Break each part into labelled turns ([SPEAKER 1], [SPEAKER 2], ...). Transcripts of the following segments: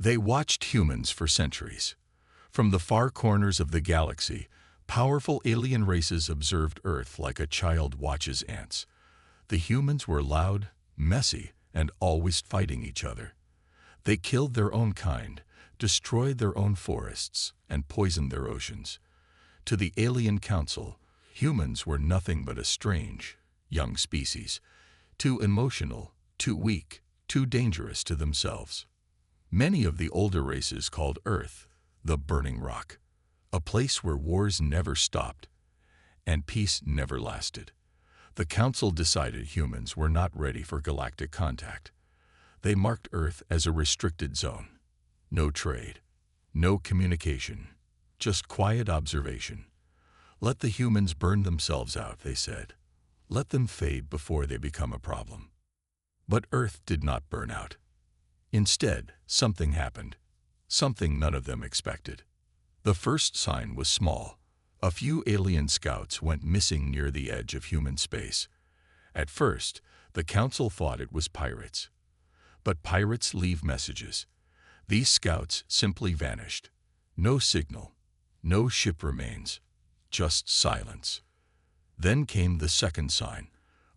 [SPEAKER 1] They watched humans for centuries. From the far corners of the galaxy, powerful alien races observed Earth like a child watches ants. The humans were loud, messy, and always fighting each other. They killed their own kind, destroyed their own forests, and poisoned their oceans. To the alien council, humans were nothing but a strange, young species, too emotional, too weak, too dangerous to themselves. Many of the older races called Earth the Burning Rock, a place where wars never stopped and peace never lasted. The council decided humans were not ready for galactic contact. They marked Earth as a restricted zone. No trade, no communication, just quiet observation. Let the humans burn themselves out, they said. Let them fade before they become a problem. But Earth did not burn out. Instead, something happened, something none of them expected. The first sign was small. A few alien scouts went missing near the edge of human space. At first, the council thought it was pirates. But pirates leave messages. These scouts simply vanished. No signal, no ship remains, just silence. Then came the second sign.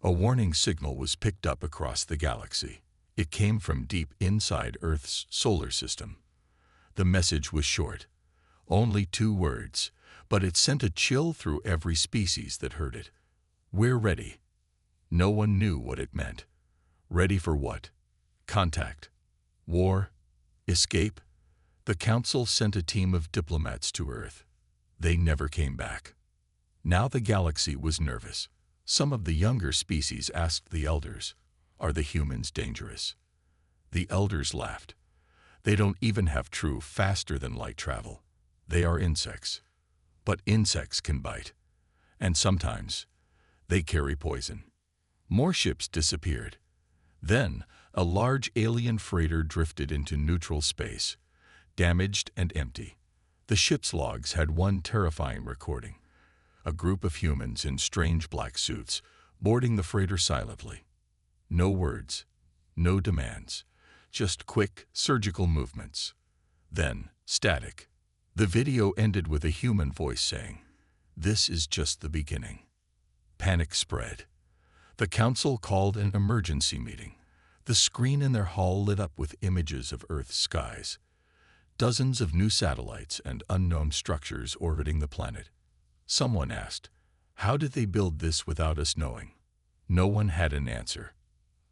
[SPEAKER 1] A warning signal was picked up across the galaxy. It came from deep inside Earth's solar system. The message was short, only 2 words, but it sent a chill through every species that heard it. We're ready. No one knew what it meant. Ready for what? Contact? War? Escape? The council sent a team of diplomats to Earth. They never came back. Now the galaxy was nervous. Some of the younger species asked the elders, "Are the humans dangerous?" The elders laughed. They don't even have true faster-than-light travel. They are insects. But insects can bite. And sometimes, they carry poison. More ships disappeared. Then, a large alien freighter drifted into neutral space, damaged and empty. The ship's logs had one terrifying recording. A group of humans in strange black suits, boarding the freighter silently. No words, no demands, just quick, surgical movements. Then, static. The video ended with a human voice saying, "This is just the beginning." Panic spread. The council called an emergency meeting. The screen in their hall lit up with images of Earth's skies. Dozens of new satellites and unknown structures orbiting the planet. Someone asked, "How did they build this without us knowing?" No one had an answer.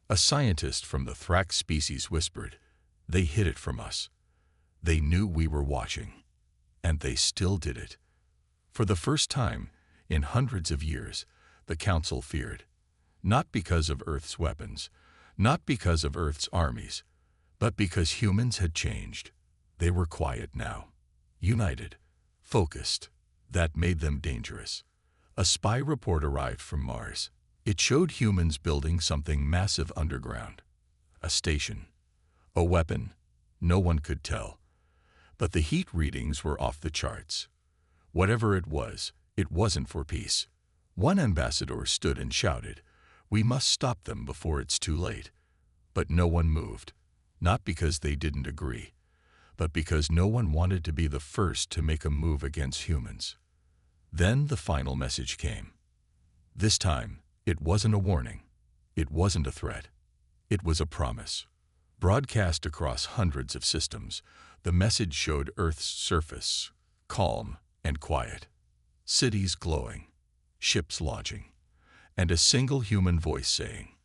[SPEAKER 1] A scientist from the Thrax species whispered, "They hid it from us. They knew we were watching. And they still did it." For the first time, in hundreds of years, the council feared. Not because of Earth's weapons, not because of Earth's armies, but because humans had changed. They were quiet now, united, focused. That made them dangerous. A spy report arrived from Mars. It showed humans building something massive underground. A station. A weapon. No one could tell. But the heat readings were off the charts. Whatever it wasn't for peace. One ambassador stood and shouted, "We must stop them before it's too late." But no one moved. Not because they didn't agree, but because no one wanted to be the first to make a move against humans. Then the final message came. This time, it wasn't a warning. It wasn't a threat. It was a promise. Broadcast across hundreds of systems, the message showed Earth's surface, calm and quiet. Cities glowing, ships lodging, and a single human voice saying,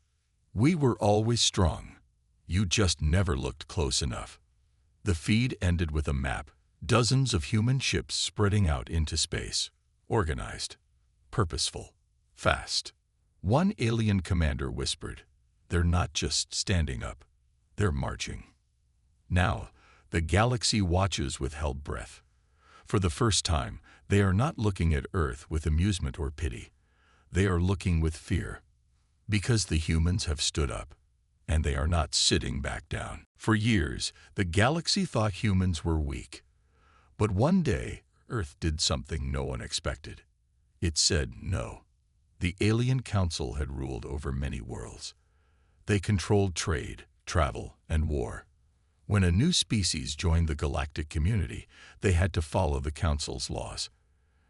[SPEAKER 1] "We were always strong. You just never looked close enough." The feed ended with a map, dozens of human ships spreading out into space, organized, purposeful, fast. One alien commander whispered, "They're not just standing up, they're marching." Now, the galaxy watches with held breath. For the first time, they are not looking at Earth with amusement or pity. They are looking with fear. Because the humans have stood up, and they are not sitting back down. For years, the galaxy thought humans were weak. But one day, Earth did something no one expected. It said no. The alien council had ruled over many worlds. They controlled trade, travel, and war. When a new species joined the galactic community, they had to follow the Council's laws.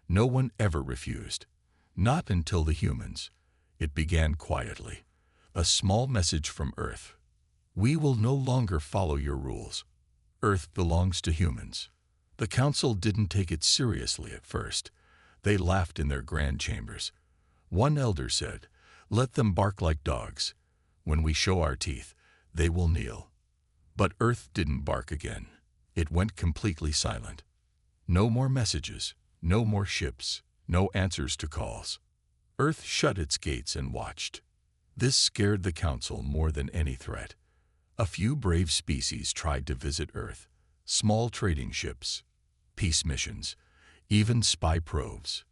[SPEAKER 1] No one ever refused. Not until the humans. It began quietly. A small message from Earth. We will no longer follow your rules. Earth belongs to humans. The Council didn't take it seriously at first. They laughed in their grand chambers. One elder said, "Let them bark like dogs. When we show our teeth, they will kneel." But Earth didn't bark again. It went completely silent. No more messages, no more ships, no answers to calls. Earth shut its gates and watched. This scared the Council more than any threat. A few brave species tried to visit Earth, small trading ships, peace missions, even spy probes,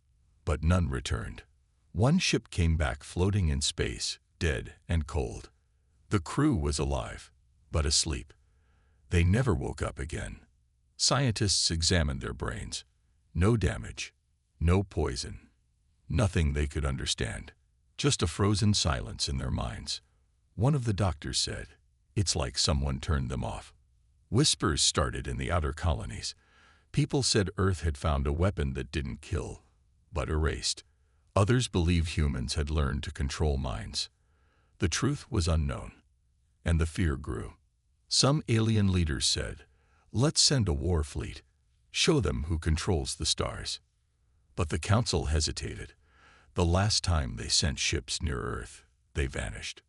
[SPEAKER 1] but none returned. One ship came back floating in space, dead and cold. The crew was alive, but asleep. They never woke up again. Scientists examined their brains. No damage, no poison, nothing they could understand, just a frozen silence in their minds. One of the doctors said, "It's like someone turned them off." Whispers started in the outer colonies. People said Earth had found a weapon that didn't kill, but erased. Others believed humans had learned to control minds. The truth was unknown, and the fear grew. Some alien leaders said, "Let's send a war fleet. Show them who controls the stars." But the Council hesitated. The last time they sent ships near Earth, they vanished.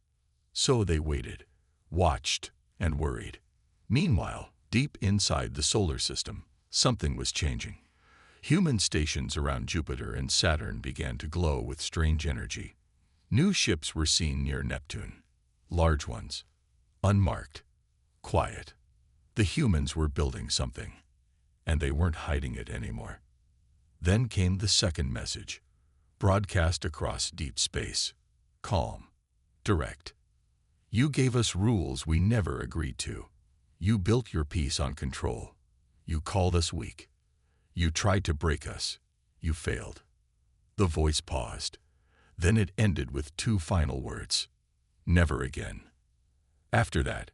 [SPEAKER 1] So they waited, watched, and worried. Meanwhile, deep inside the solar system, something was changing. Human stations around Jupiter and Saturn began to glow with strange energy. New ships were seen near Neptune. Large ones, unmarked, quiet. The humans were building something, and they weren't hiding it anymore. Then came the second message, broadcast across deep space. Calm, direct. You gave us rules we never agreed to. You built your peace on control. You called us weak. You tried to break us. You failed. The voice paused. Then it ended with two final words. Never again. After that,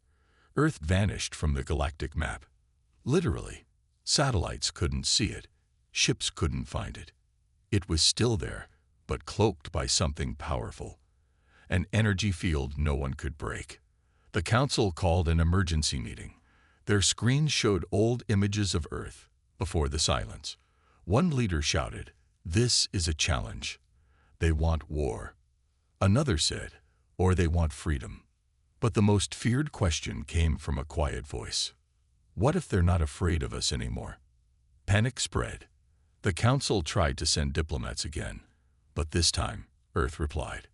[SPEAKER 1] Earth vanished from the galactic map. Literally, satellites couldn't see it. Ships couldn't find it. It was still there, but cloaked by something powerful. An energy field no one could break. The Council called an emergency meeting. Their screens showed old images of Earth before the silence. One leader shouted, "This is a challenge. They want war." Another said, "Or they want freedom." But the most feared question came from a quiet voice. What if they're not afraid of us anymore? Panic spread. The Council tried to send diplomats again, but this time, Earth replied.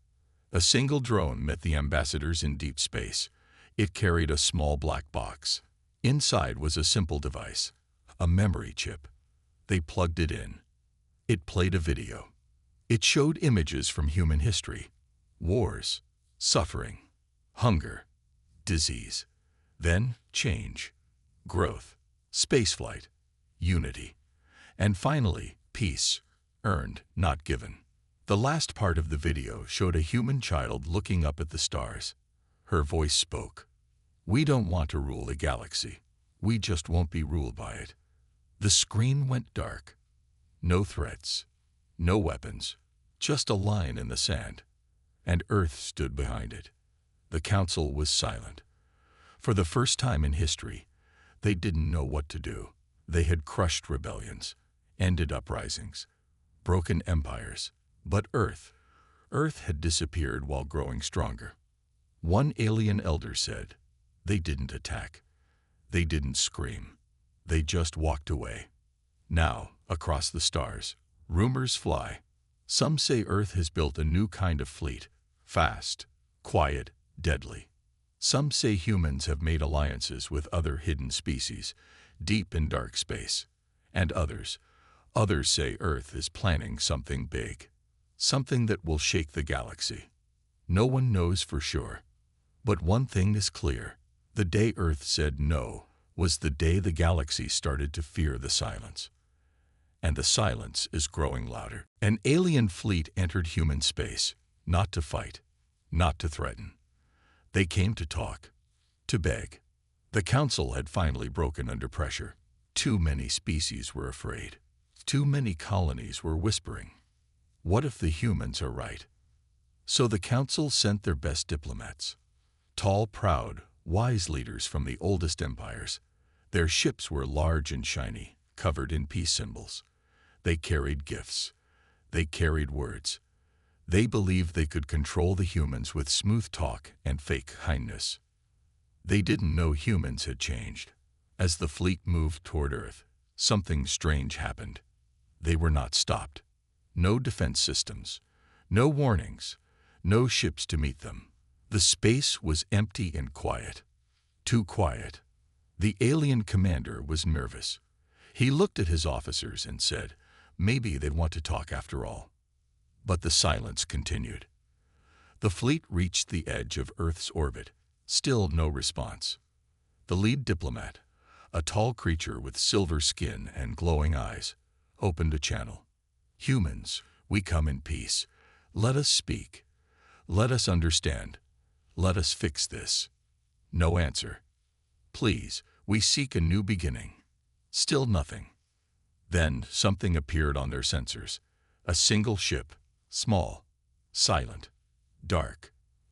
[SPEAKER 1] A single drone met the ambassadors in deep space. It carried a small black box. Inside was a simple device, a memory chip. They plugged it in. It played a video. It showed images from human history, wars, suffering, hunger, disease, then change, growth, spaceflight, unity, and finally, peace, earned, not given. The last part of the video showed a human child looking up at the stars. Her voice spoke. "We don't want to rule a galaxy. We just won't be ruled by it." The screen went dark. No threats, no weapons, just a line in the sand. And Earth stood behind it. The Council was silent. For the first time in history, they didn't know what to do. They had crushed rebellions, ended uprisings, broken empires. But Earth had disappeared while growing stronger. One alien elder said, "They didn't attack. They didn't scream. They just walked away." Now, across the stars, rumors fly. Some say Earth has built a new kind of fleet, fast, quiet, deadly. Some say humans have made alliances with other hidden species, deep in dark space. And others say Earth is planning something big. Something that will shake the galaxy. No one knows for sure. But one thing is clear. The day Earth said no was the day the galaxy started to fear the silence. And the silence is growing louder. An alien fleet entered human space, not to fight, not to threaten. They came to talk, to beg. The council had finally broken under pressure. Too many species were afraid. Too many colonies were whispering, "What if the humans are right?" So the council sent their best diplomats. Tall, proud, wise leaders from the oldest empires. Their ships were large and shiny, covered in peace symbols. They carried gifts. They carried words. They believed they could control the humans with smooth talk and fake kindness. They didn't know humans had changed. As the fleet moved toward Earth, something strange happened. They were not stopped. No defense systems, no warnings, no ships to meet them. The space was empty and quiet. Too quiet. The alien commander was nervous. He looked at his officers and said, maybe they'd want to talk after all. But the silence continued. The fleet reached the edge of Earth's orbit. Still no response. The lead diplomat, a tall creature with silver skin and glowing eyes, opened a channel. "Humans, we come in peace. Let us speak. Let us understand. Let us fix this." No answer. "Please, we seek a new beginning." Still nothing. Then something appeared on their sensors. A single ship, small, silent, dark.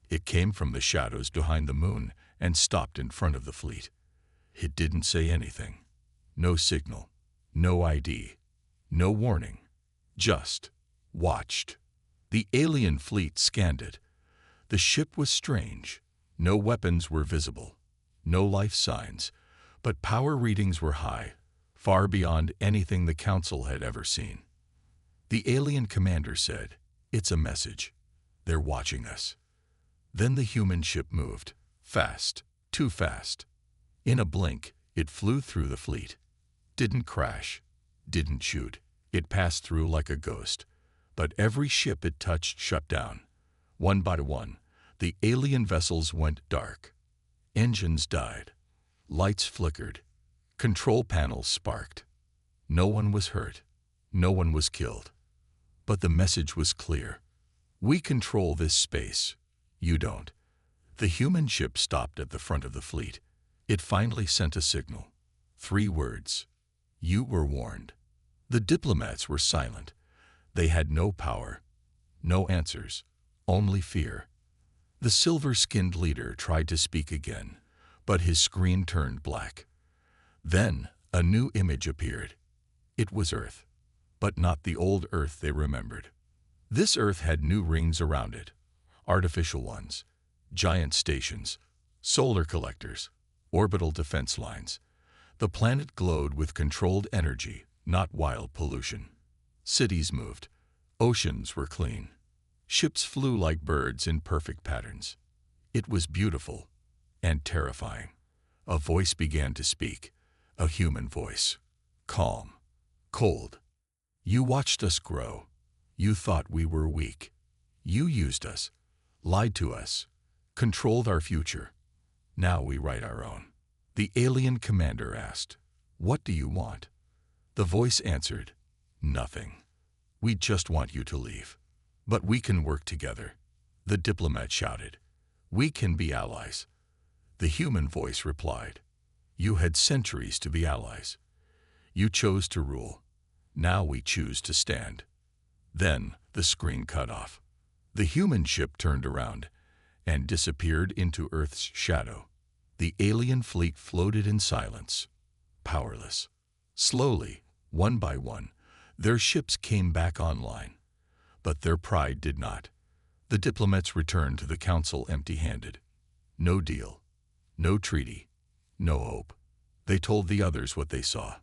[SPEAKER 1] It came from the shadows behind the moon and stopped in front of the fleet. It didn't say anything. No signal, no ID, no warning. Just watched. The alien fleet scanned it. The ship was strange. No weapons were visible. No life signs. But power readings were high, far beyond anything the council had ever seen. The alien commander said, "It's a message. They're watching us." Then the human ship moved. Fast. Too fast. In a blink, it flew through the fleet. Didn't crash. Didn't shoot. It passed through like a ghost. But every ship it touched shut down. One by one, the alien vessels went dark. Engines died. Lights flickered. Control panels sparked. No one was hurt. No one was killed. But the message was clear. We control this space. You don't. The human ship stopped at the front of the fleet. It finally sent a signal. 3 words. You were warned. The diplomats were silent. They had no power, no answers, only fear. The silver-skinned leader tried to speak again, but his screen turned black. Then a new image appeared. It was Earth, but not the old Earth they remembered. This Earth had new rings around it, artificial ones, giant stations, solar collectors, orbital defense lines. The planet glowed with controlled energy, not wild pollution. Cities moved. Oceans were clean. Ships flew like birds in perfect patterns. It was beautiful and terrifying. A voice began to speak, a human voice. Calm, cold. You watched us grow. You thought we were weak. You used us, lied to us, controlled our future. Now we write our own. The alien commander asked, "What do you want?" The voice answered, "Nothing. We just want you to leave. But we can work together." The diplomat shouted, "We can be allies." The human voice replied, "You had centuries to be allies. You chose to rule. Now we choose to stand." Then the screen cut off. The human ship turned around and disappeared into Earth's shadow. The alien fleet floated in silence, powerless. Slowly, one by one, their ships came back online. But their pride did not. The diplomats returned to the council empty-handed. No deal, no treaty, no hope. They told the others what they saw.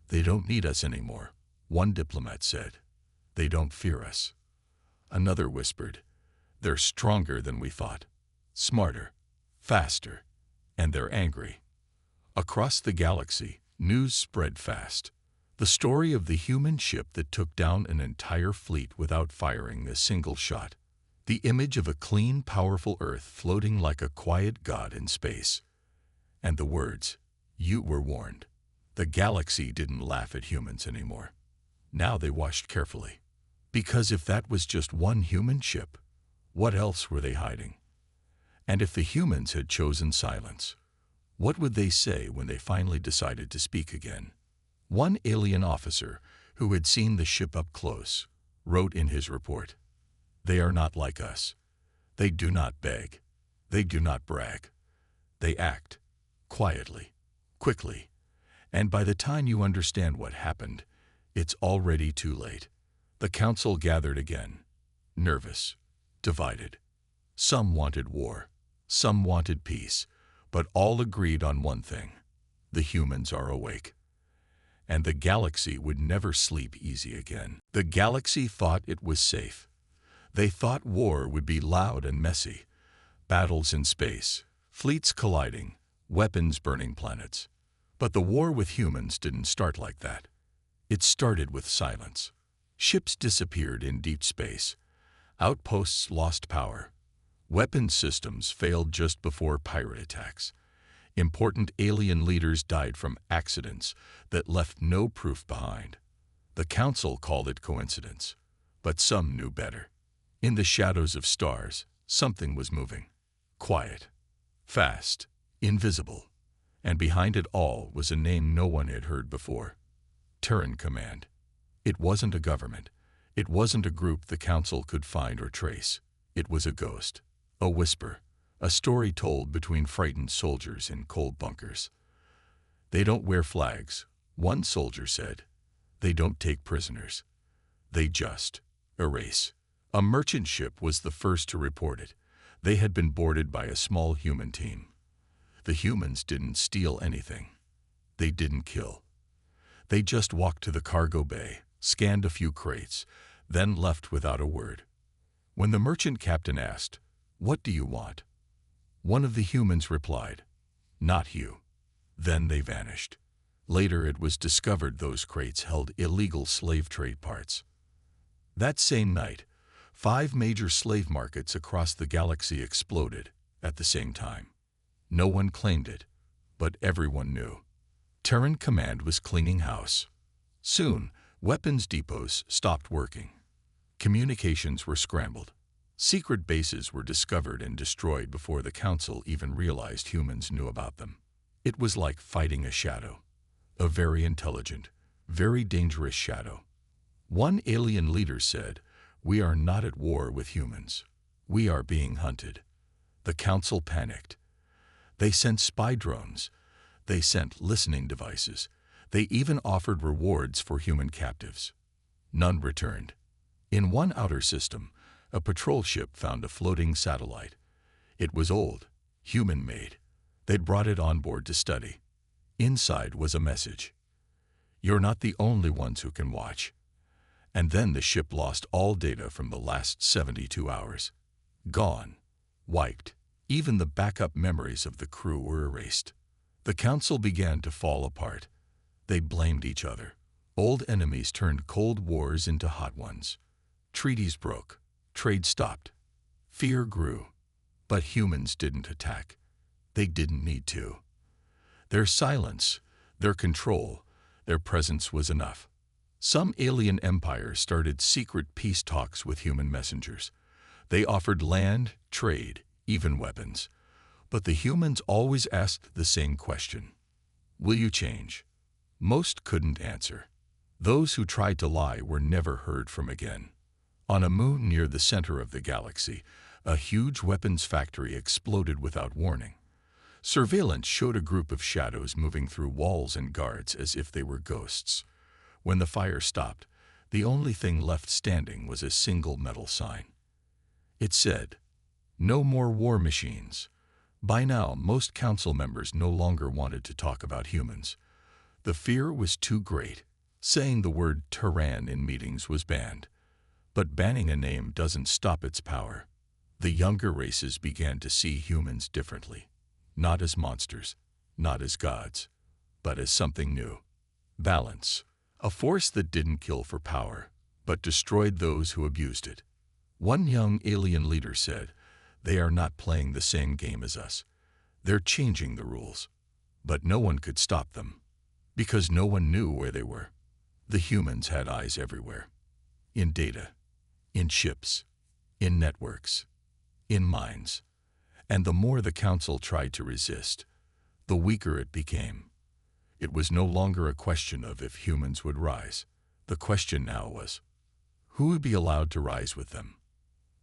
[SPEAKER 1] "They don't need us anymore," one diplomat said. "They don't fear us." Another whispered, "They're stronger than we thought, smarter, faster, and they're angry." Across the galaxy, news spread fast. The story of the human ship that took down an entire fleet without firing a single shot. The image of a clean, powerful Earth floating like a quiet god in space. And the words, "You were warned." The galaxy didn't laugh at humans anymore. Now they watched carefully. Because if that was just one human ship, what else were they hiding? And if the humans had chosen silence, What would they say when they finally decided to speak again? One alien officer, who had seen the ship up close, wrote in his report, "They are not like us. They do not beg. They do not brag. They act quietly, quickly, and by the time you understand what happened, it's already too late." The council gathered again, nervous, divided. Some wanted war, some wanted peace, but all agreed on one thing: the humans are awake. And the galaxy would never sleep easy again. The galaxy thought it was safe. They thought war would be loud and messy, battles in space, fleets colliding, weapons burning planets. But the war with humans didn't start like that. It started with silence. Ships disappeared in deep space. Outposts lost power. Weapons systems failed just before pirate attacks. Important alien leaders died from accidents that left no proof behind. The council called it coincidence, but some knew better. In the shadows of stars, something was moving. Quiet, fast, invisible. And behind it all was a name no one had heard before: Terran Command. It wasn't a government. It wasn't a group the council could find or trace. It was a ghost, a whisper, a story told between frightened soldiers in cold bunkers. "They don't wear flags," one soldier said. "They don't take prisoners. They just erase." A merchant ship was the first to report it. They had been boarded by a small human team. The humans didn't steal anything. They didn't kill. They just walked to the cargo bay, scanned a few crates, then left without a word. When the merchant captain asked, "What do you want?" one of the humans replied, "Not you." Then they vanished. Later it was discovered those crates held illegal slave trade parts. That same night, 5 major slave markets across the galaxy exploded at the same time. No one claimed it, but everyone knew. Terran Command was cleaning house. Soon, weapons depots stopped working. Communications were scrambled. Secret bases were discovered and destroyed before the council even realized humans knew about them. It was like fighting a shadow, a very intelligent, very dangerous shadow. One alien leader said, "We are not at war with humans. We are being hunted." The council panicked. They sent spy drones. They sent listening devices. They even offered rewards for human captives. None returned. In one outer system, a patrol ship found a floating satellite. It was old, human-made. They'd brought it on board to study. Inside was a message: "You're not the only ones who can watch." And then the ship lost all data from the last 72 hours. Gone. Wiped. Even the backup memories of the crew were erased. The council began to fall apart. They blamed each other. Old enemies turned cold wars into hot ones. Treaties broke. Trade stopped. Fear grew. But humans didn't attack. They didn't need to. Their silence, their control, their presence was enough. Some alien empires started secret peace talks with human messengers. They offered land, trade, even weapons. But the humans always asked the same question: "Will you change?" Most couldn't answer. Those who tried to lie were never heard from again. On a moon near the center of the galaxy, a huge weapons factory exploded without warning. Surveillance showed a group of shadows moving through walls and guards as if they were ghosts. When the fire stopped, the only thing left standing was a single metal sign. It said, "No more war machines." By now, most council members no longer wanted to talk about humans. The fear was too great. Saying the word Terran in meetings was banned. But banning a name doesn't stop its power. The younger races began to see humans differently. Not as monsters, not as gods, but as something new. Balance. A force that didn't kill for power, but destroyed those who abused it. One young alien leader said, "They are not playing the same game as us. They're changing the rules." But no one could stop them, because no one knew where they were. The humans had eyes everywhere. In data, in ships, in networks, in minds. And the more the council tried to resist, the weaker it became. It was no longer a question of if humans would rise. The question now was, who would be allowed to rise with them?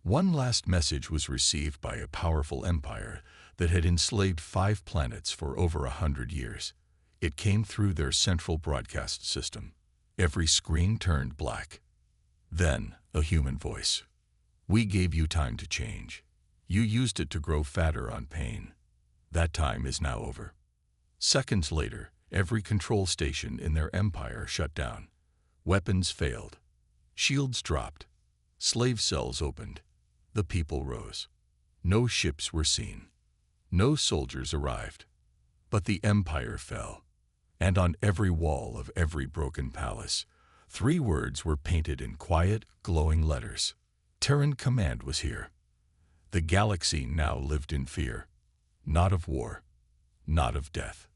[SPEAKER 1] One last message was received by a powerful empire that had enslaved 5 planets for over 100 years. It came through their central broadcast system. Every screen turned black. Then, a human voice. We gave you time to change. You used it to grow fatter on pain. That time is now over. Seconds later, every control station in their empire shut down. Weapons failed. Shields dropped. Slave cells opened. The people rose. No ships were seen. No soldiers arrived. But the empire fell. And on every wall of every broken palace, 3 words were painted in quiet, glowing letters. Terran command was here. The galaxy now lived in fear. Not of war. Not of death.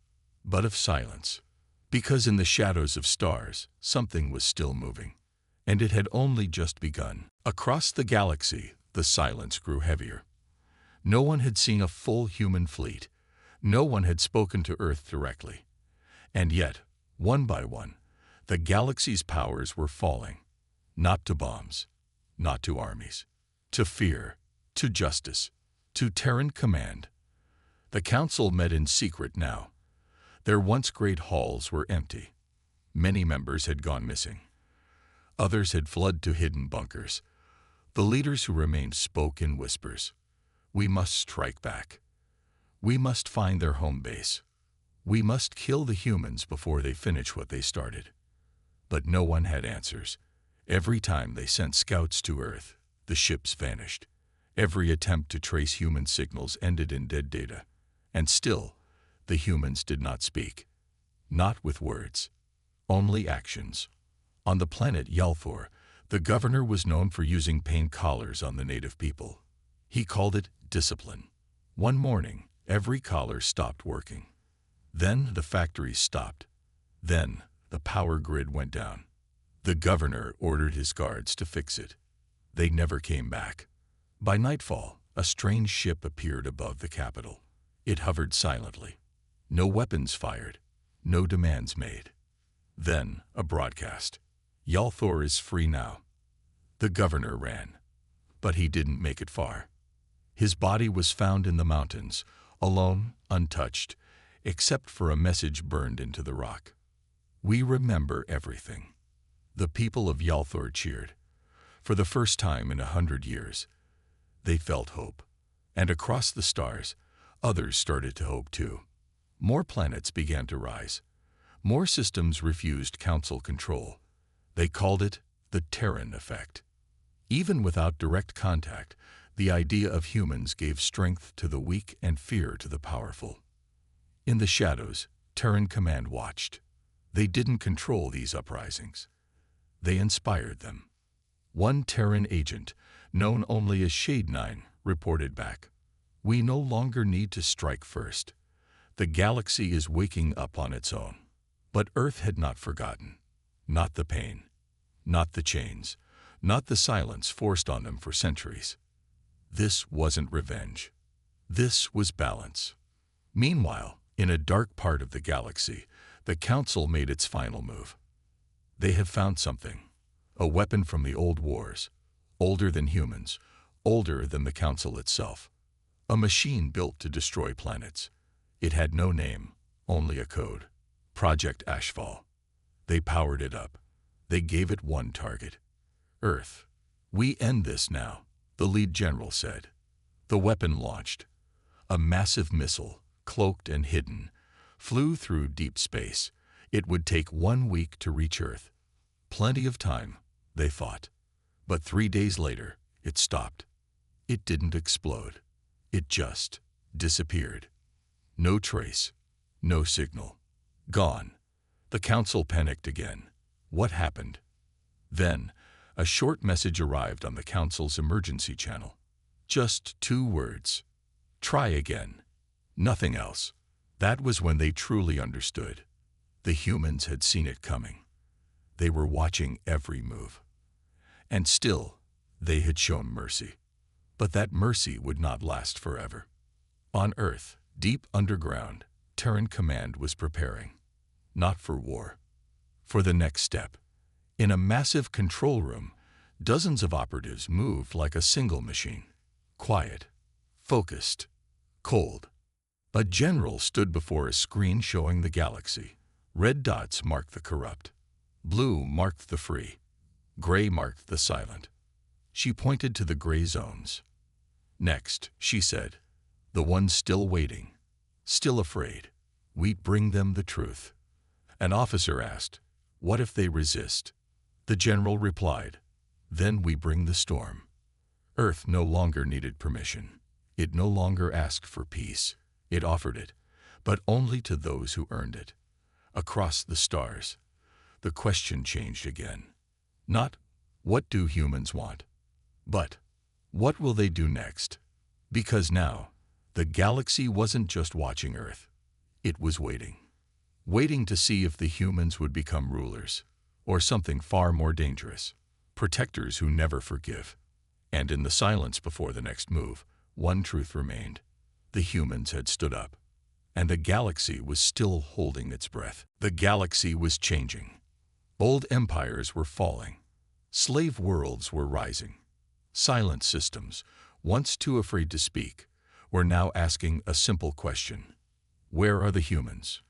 [SPEAKER 1] But of silence. Because in the shadows of stars, something was still moving. And it had only just begun. Across the galaxy, the silence grew heavier. No one had seen a full human fleet. No one had spoken to Earth directly. And yet, one by one, the galaxy's powers were falling. Not to bombs, not to armies, to fear, to justice, to Terran command. The council met in secret now. Their once great halls were empty. Many members had gone missing. Others had fled to hidden bunkers. The leaders who remained spoke in whispers. We must strike back. We must find their home base. We must kill the humans before they finish what they started. But no one had answers. Every time they sent scouts to Earth, the ships vanished. Every attempt to trace human signals ended in dead data. And still, the humans did not speak. Not with words. Only actions. On the planet Yalthor, the governor was known for using pain collars on the native people. He called it discipline. One morning, every collar stopped working. Then the factories stopped. Then the power grid went down. The governor ordered his guards to fix it. They never came back. By nightfall, a strange ship appeared above the capital. It hovered silently. No weapons fired. No demands made. Then a broadcast. Yalthor is free now. The governor ran. But he didn't make it far. His body was found in the mountains, alone, untouched, except for a message burned into the rock. We remember everything. The people of Yalthor cheered. For the first time in 100 years, they felt hope. And across the stars, others started to hope too. More planets began to rise. More systems refused council control. They called it the Terran effect. Even without direct contact, the idea of humans gave strength to the weak and fear to the powerful. In the shadows, Terran Command watched. They didn't control these uprisings. They inspired them. One Terran agent, known only as Shade 9, reported back. We no longer need to strike first. The galaxy is waking up on its own. But Earth had not forgotten. Not the pain. Not the chains. Not the silence forced on them for centuries. This wasn't revenge. This was balance. Meanwhile, in a dark part of the galaxy, the Council made its final move. They have found something. A weapon from the old wars. Older than humans. Older than the Council itself. A machine built to destroy planets. It had no name, only a code. Project Ashfall. They powered it up. They gave it one target. Earth. We end this now, the lead general said. The weapon launched. A massive missile, cloaked and hidden, flew through deep space. It would take 1 week to reach Earth. Plenty of time, they thought. But 3 days later, it stopped. It didn't explode. It just disappeared. No trace. No signal. Gone. The Council panicked again. What happened? Then, a short message arrived on the Council's emergency channel. Just 2 words. Try again. Nothing else. That was when they truly understood. The humans had seen it coming. They were watching every move. And still, they had shown mercy. But that mercy would not last forever. On Earth, deep underground, Terran Command was preparing. Not for war. For the next step. In a massive control room, dozens of operatives moved like a single machine. Quiet, focused, cold. A general stood before a screen showing the galaxy. Red dots marked the corrupt. Blue marked the free. Gray marked the silent. She pointed to the gray zones. Next, she said, the ones still waiting, still afraid. We bring them the truth. An officer asked, what if they resist? The general replied, then we bring the storm. Earth no longer needed permission. It no longer asked for peace. It offered it, but only to those who earned it. Across the stars, the question changed again. Not, what do humans want? But, what will they do next? Because now, the galaxy wasn't just watching Earth. It was waiting. Waiting to see if the humans would become rulers, or something far more dangerous, protectors who never forgive. And in the silence before the next move, one truth remained. The humans had stood up, and the galaxy was still holding its breath. The galaxy was changing. Old empires were falling. Slave worlds were rising. Silent systems, once too afraid to speak, were now asking a simple question. Where are the humans?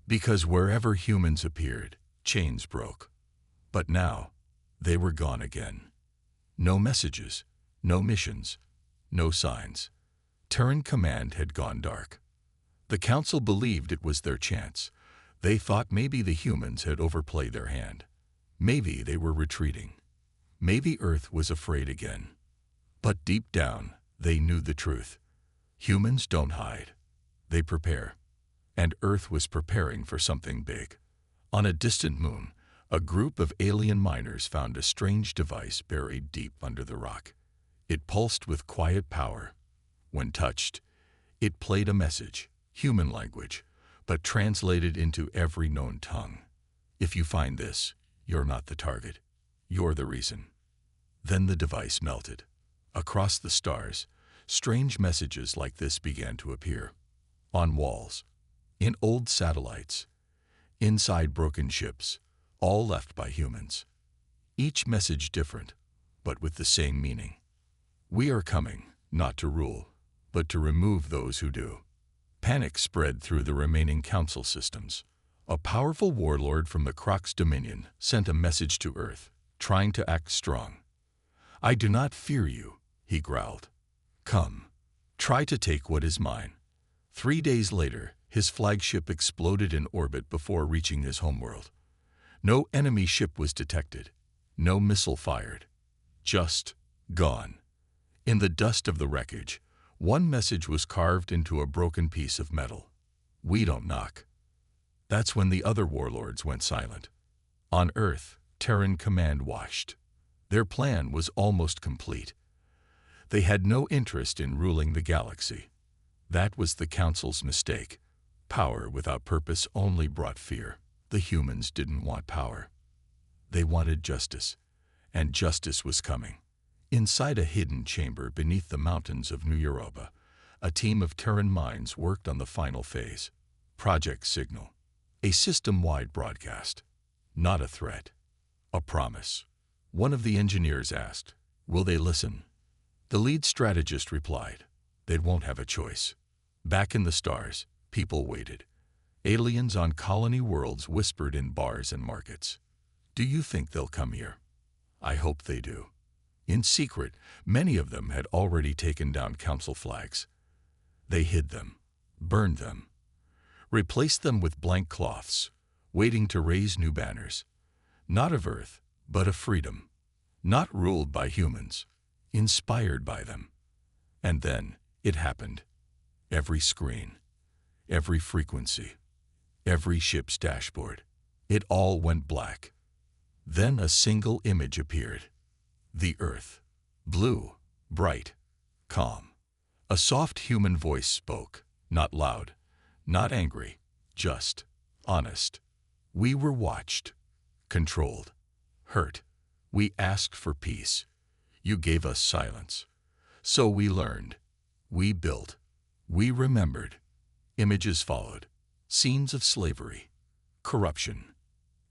[SPEAKER 1] Because wherever humans appeared, chains broke. But now, they were gone again. No messages, no missions, no signs. Terran Command had gone dark. The Council believed it was their chance. They thought maybe the humans had overplayed their hand. Maybe they were retreating. Maybe Earth was afraid again. But deep down, they knew the truth. Humans don't hide. They prepare. And Earth was preparing for something big. On a distant moon, a group of alien miners found a strange device buried deep under the rock. It pulsed with quiet power. When touched, it played a message, human language, but translated into every known tongue. If you find this, you're not the target. You're the reason. Then the device melted. Across the stars, strange messages like this began to appear. On walls, in old satellites, inside broken ships, all left by humans. Each message different, but with the same meaning. We are coming, not to rule, but to remove those who do. Panic spread through the remaining council systems. A powerful warlord from the Croc's dominion sent a message to Earth, trying to act strong. I do not fear you, he growled. Come, try to take what is mine. 3 days later, his flagship exploded in orbit before reaching his homeworld. No enemy ship was detected, no missile fired. Just gone. In the dust of the wreckage, one message was carved into a broken piece of metal. We don't knock. That's when the other warlords went silent. On Earth, Terran Command watched. Their plan was almost complete. They had no interest in ruling the galaxy. That was the Council's mistake. Power without purpose only brought fear. The humans didn't want power. They wanted justice, and justice was coming. Inside a hidden chamber beneath the mountains of New Europa, a team of Terran minds worked on the final phase. Project Signal. A system-wide broadcast. Not a threat. A promise. One of the engineers asked, will they listen? The lead strategist replied, they won't have a choice. Back in the stars, people waited. Aliens on colony worlds whispered in bars and markets. Do you think they'll come here? I hope they do. In secret, many of them had already taken down council flags. They hid them, burned them, replaced them with blank cloths, waiting to raise new banners. Not of Earth, but of freedom. Not ruled by humans, inspired by them. And then it happened. Every screen, every frequency, every ship's dashboard, it all went black. Then a single image appeared. The Earth. Blue, bright, calm. A soft human voice spoke, not loud, not angry, just honest. We were watched, controlled, hurt. We asked for peace. You gave us silence. So we learned. We built. We remembered. Images followed. Scenes of slavery, corruption,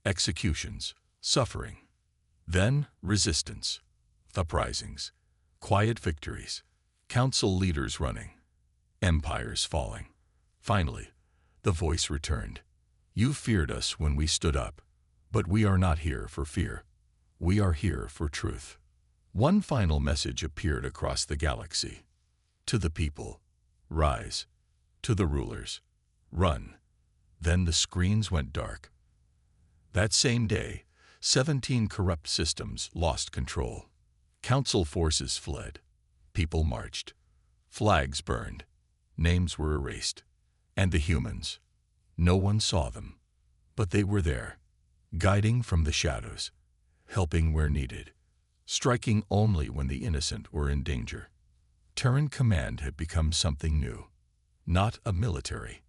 [SPEAKER 1] executions, suffering. Then resistance, uprisings, quiet victories, council leaders running, empires falling. Finally, the voice returned. You feared us when we stood up, but we are not here for fear. We are here for truth. One final message appeared across the galaxy. To the people, rise. To the rulers, run. Then the screens went dark. That same day, 17 corrupt systems lost control. Council forces fled. People marched. Flags burned. Names were erased. And the humans, no one saw them, but they were there, guiding from the shadows, helping where needed, striking only when the innocent were in danger. Terran Command had become something new. Not a military,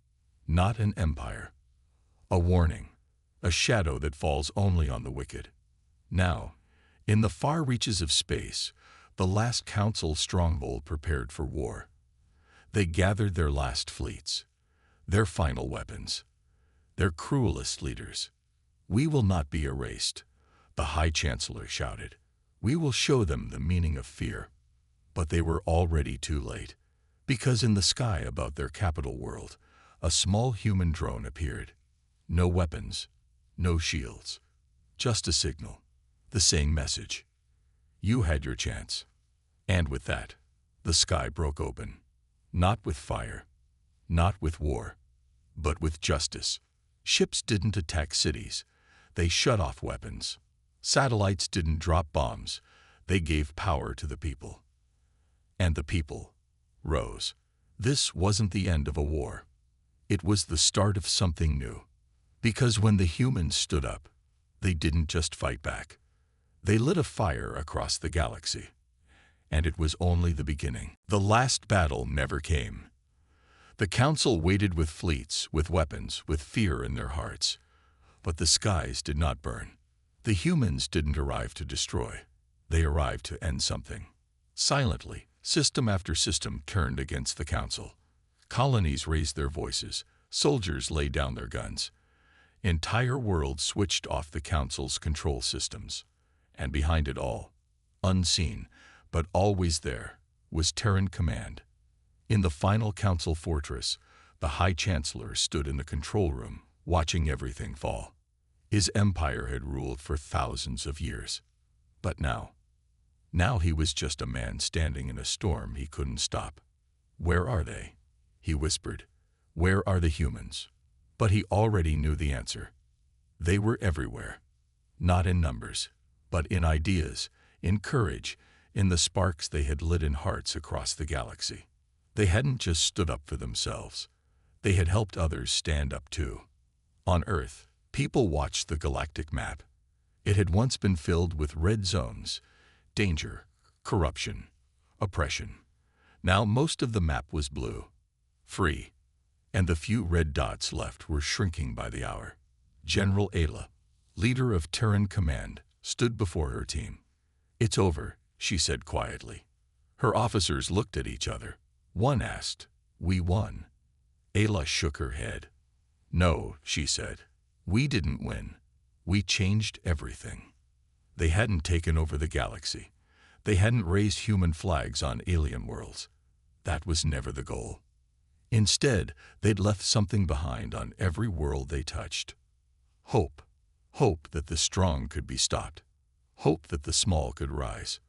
[SPEAKER 1] not an empire. A warning, a shadow that falls only on the wicked. Now, in the far reaches of space, the last council stronghold prepared for war. They gathered their last fleets, their final weapons, their cruelest leaders. We will not be erased, the High Chancellor shouted. We will show them the meaning of fear. But they were already too late, because in the sky above their capital world, a small human drone appeared. No weapons, no shields, just a signal, the same message. You had your chance. And with that, the sky broke open, not with fire, not with war, but with justice. Ships didn't attack cities. They shut off weapons. Satellites didn't drop bombs. They gave power to the people. And the people rose. This wasn't the end of a war. It was the start of something new. Because when the humans stood up, they didn't just fight back. They lit a fire across the galaxy. And it was only the beginning. The last battle never came. The council waited with fleets, with weapons, with fear in their hearts. But the skies did not burn. The humans didn't arrive to destroy. They arrived to end something. Silently, system after system turned against the council. Colonies raised their voices. Soldiers laid down their guns. Entire worlds switched off the council's control systems. And behind it all, unseen, but always there, was Terran Command. In the final council fortress, the High Chancellor stood in the control room, watching everything fall. His empire had ruled for thousands of years. But now he was just a man standing in a storm he couldn't stop. Where are they? He whispered. Where are the humans? But he already knew the answer. They were everywhere. Not in numbers, but in ideas, in courage, in the sparks they had lit in hearts across the galaxy. They hadn't just stood up for themselves. They had helped others stand up too. On Earth, people watched the galactic map. It had once been filled with red zones, danger, corruption, oppression. Now most of the map was blue, free, and the few red dots left were shrinking by the hour. General Ayla, leader of Terran Command, stood before her team. It's over, she said quietly. Her officers looked at each other. One asked, we won. Ayla shook her head. No, she said. We didn't win. We changed everything. They hadn't taken over the galaxy. They hadn't raised human flags on alien worlds. That was never the goal. Instead, they'd left something behind on every world they touched. Hope. Hope that the strong could be stopped. Hope that the small could rise.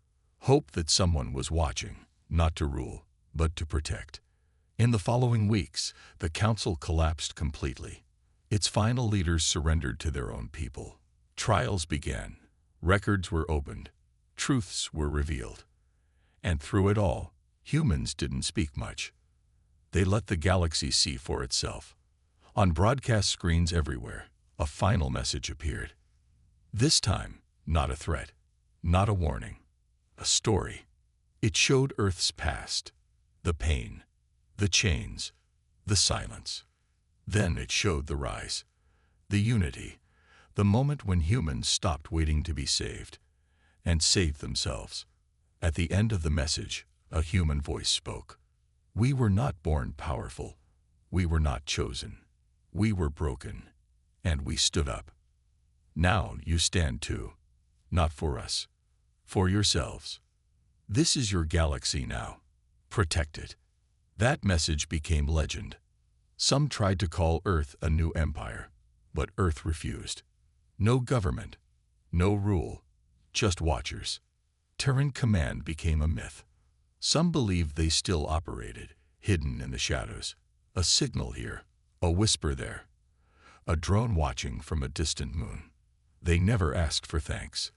[SPEAKER 1] Hope that someone was watching, not to rule, but to protect. In the following weeks, the council collapsed completely. Its final leaders surrendered to their own people. Trials began. Records were opened. Truths were revealed. And through it all, humans didn't speak much. They let the galaxy see for itself. On broadcast screens everywhere, a final message appeared. This time, not a threat, not a warning, a story. It showed Earth's past, the pain, the chains, the silence. Then it showed the rise, the unity, the moment when humans stopped waiting to be saved and saved themselves. At the end of the message, a human voice spoke. We were not born powerful. We were not chosen. We were broken, and we stood up. Now you stand too. Not for us. For yourselves. This is your galaxy now. Protect it. That message became legend. Some tried to call Earth a new empire, but Earth refused. No government, no rule, just watchers. Terran command became a myth. Some believed they still operated, hidden in the shadows. A signal here, a whisper there. A drone watching from a distant moon. They never asked for thanks.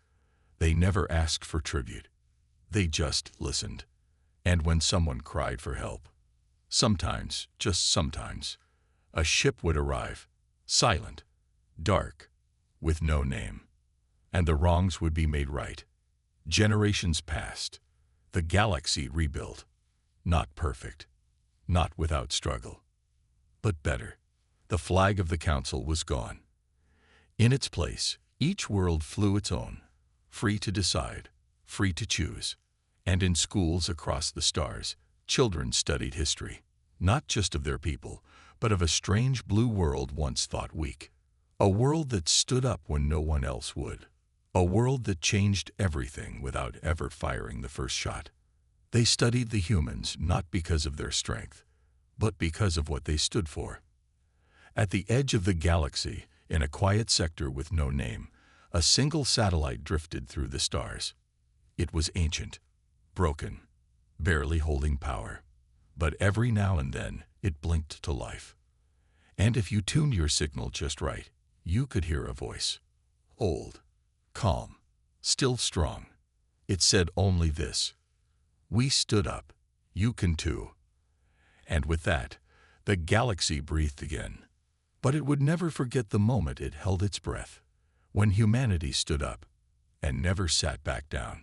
[SPEAKER 1] They never asked for tribute. They just listened. And when someone cried for help, sometimes, just sometimes, a ship would arrive, silent, dark, with no name. And the wrongs would be made right. Generations passed. The galaxy rebuilt. Not perfect. Not without struggle. But better. The flag of the Council was gone. In its place, each world flew its own, free to decide, free to choose. And in schools across the stars, children studied history, not just of their people, but of a strange blue world once thought weak. A world that stood up when no one else would. A world that changed everything without ever firing the first shot. They studied the humans not because of their strength, but because of what they stood for. At the edge of the galaxy, in a quiet sector with no name, a single satellite drifted through the stars. It was ancient, broken, barely holding power. But every now and then, it blinked to life. And if you tuned your signal just right, you could hear a voice. Old, calm, still strong. It said only this: "We stood up. You can too." And with that, the galaxy breathed again. But it would never forget the moment it held its breath, when humanity stood up and never sat back down.